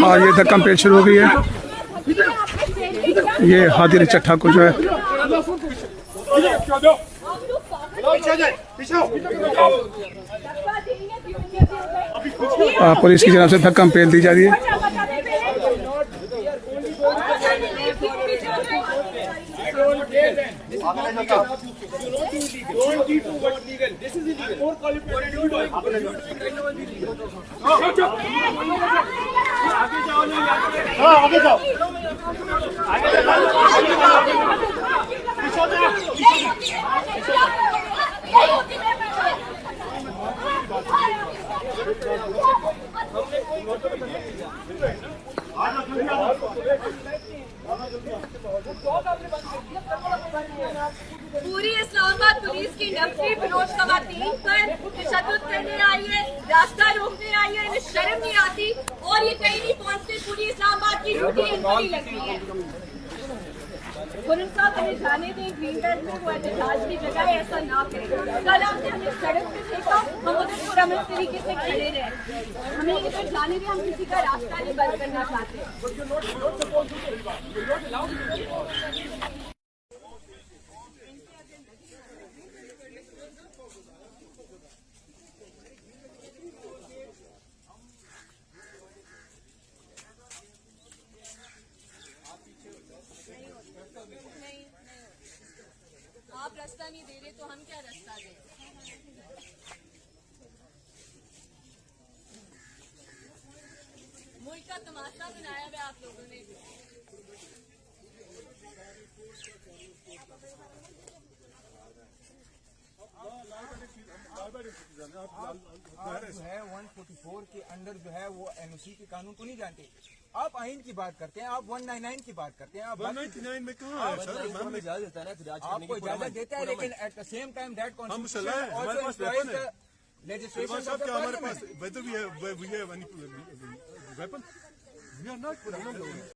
हाँ, ये तक कैंपेन शुरू हो गई है। ये हादिर चट्ठा को जो है पुलिस की तरफ से तक कैंपेन दी जा रही है। पूरी इस्लामाबाद पुलिस की नफरी बलोच खवातीन पर तशद्दुद करने आई है, रास्ता रोकने आई है, इन्हें शर्म नहीं आती और ये कहीं नहीं पहुंचते। पूरी इस्लामाबाद की ड्यूटी इनको ही लगती है। उनका हमें जाने दें, ग्रीन बेल्ट में वो एहतजाज की जगह ऐसा ना करें। कल आपने हमें सड़क पे देखा, हम उधर पुरअमन तरीके से खड़े रहे। हमें इधर जाने दें, हम किसी का रास्ता नहीं बंद करना चाहते। आप रास्ता नहीं दे रहे तो हम क्या रास्ता दें? मुल्क का तमाशा बनाया हुआ आप लोगों ने। जो है 144 के अंडर जो है वो एनओसी के कानून को नहीं जानते। आप आइन की बात करते हैं, आप 199 की बात करते हैं। आप 199 में कहाँ है सर? हमें इजाजत देता है ना, आपको इजाजत देता है, लेकिन at the same time that constitution हमारे पास वेपन है। लेजिस्लेशन साहब क्या हमारे पास whether we have weapon we are not